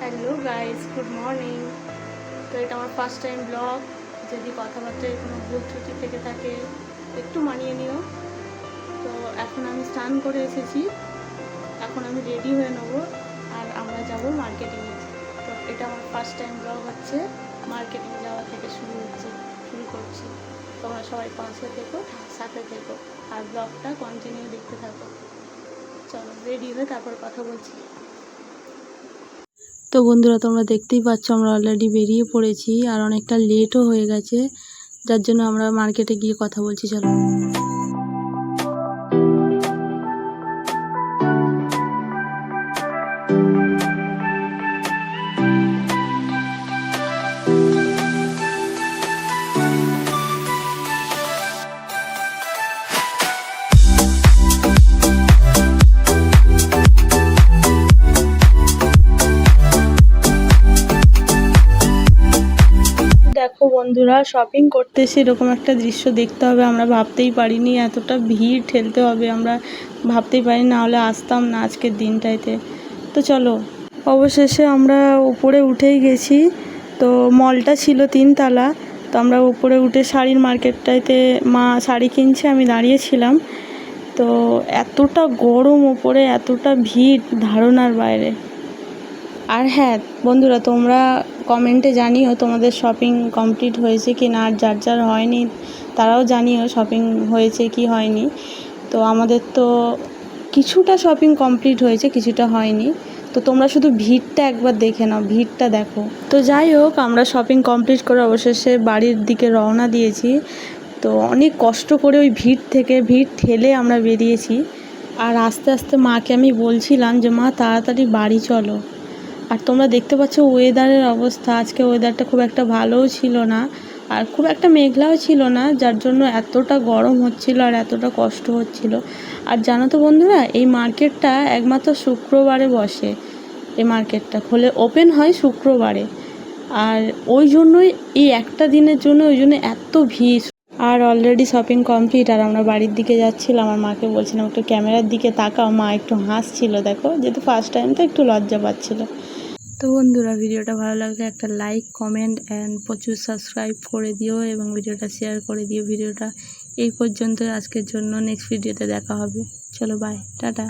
Hello guys, good morning. তো এটা আমার ফার্স্ট টাইম ব্লগ। যদি কথাবার্তায় কোনো ভুল ত্রুটি থেকে থাকে একটু মানিয়ে নিও। তো এখন আমি স্নান করে এসেছি, এখন আমি রেডি হয়ে নেব আর আমরা যাব মার্কেটিংয়ে। তো এটা আমার ফার্স্ট টাইম ব্লগ হচ্ছে, মার্কেটিং যাওয়া থেকে শুরু করছি। তোমরা সবাই পাশে থেকো, সাথে থেকো আর ব্লগটা কন্টিনিউ দেখতে থাকো। চলো রেডি হয়ে তারপর কথা বলছি। তো বন্ধুরা, তোমরা দেখতেই পাচ্ছ আমরা অলরেডি বেরিয়ে পড়েছি আর অনেকটা লেটও হয়ে গেছে, যার জন্য আমরা মার্কেটে গিয়ে কথা বলছি। চলো। দেখো বন্ধুরা, শপিং করতে এসে এরকম একটা দৃশ্য দেখতে হবে আমরা ভাবতেই পারিনি, এতটা ভিড় ঠেলতে হবে আমরা ভাবতেই পারি, না হলে আসতাম না আজকের দিনটাইতে। তো চলো, অবশেষে আমরা উপরে উঠেই গেছি। তো মলটা ছিল 3 তলা, তো আমরা উপরে উঠে শাড়ির মার্কেটটাইতে মা শাড়ি কিনছে, আমি দাঁড়িয়েছিলাম। তো এতটা গরম, ওপরে এতটা ভিড় ধারণার বাইরে। আর হ্যাঁ বন্ধুরা, তোমরা কমেন্টে জানিও তোমাদের শপিং কমপ্লিট হয়েছে কি না, আর যার যার হয়নি তারাও জানিও শপিং হয়েছে কি হয়নি। তো আমাদের তো কিছুটা শপিং কমপ্লিট হয়েছে, কিছুটা হয়নি। তো তোমরা শুধু ভিড়টা একবার দেখে নাও, ভিড়টা দেখো। তো যাই হোক, আমরা শপিং কমপ্লিট করে অবশেষে বাড়ির দিকে রওনা দিয়েছি। তো অনেক কষ্ট করে ওই ভিড় ঠেলে আমরা বেরিয়েছি। আর আস্তে আস্তে মাকে আমি বলছিলাম যে মা তাড়াতাড়ি বাড়ি চলো। আর তোমরা দেখতে পাচ্ছ ওয়েদারের অবস্থা, আজকে ওয়েদারটা খুব একটা ভালোও ছিল না আর খুব একটা মেঘলাও ছিল না, যার জন্য এতটা গরম হচ্ছিল আর এতটা কষ্ট হচ্ছিল। আর জানো তো বন্ধুরা, এই মার্কেটটা একমাত্র শুক্রবারে বসে। এই মার্কেটটা ওপেন হয় শুক্রবারে, আর ওই জন্যই এই একটা দিনের জন্য ওই জন্য এত ভিড়। আর অলরেডি শপিং কমপ্লিট আর আমরা বাড়ির দিকে যাচ্ছিলাম। আমার মাকে বলছিলাম একটু ক্যামেরার দিকে তাকাও, মা একটু হাসছিল, দেখো যেহেতু ফার্স্ট টাইম তো একটু লজ্জা পাচ্ছিল। তো বন্ধুরা, ভিডিওটা ভালো লাগলে একটা লাইক, কমেন্ট অ্যান্ড প্রচুর সাবস্ক্রাইব করে দিও এবং ভিডিওটা শেয়ার করে দিও। ভিডিওটা এই পর্যন্ত আজকের জন্য, নেক্সট ভিডিওতে দেখা হবে। চলো বাই, টাটা।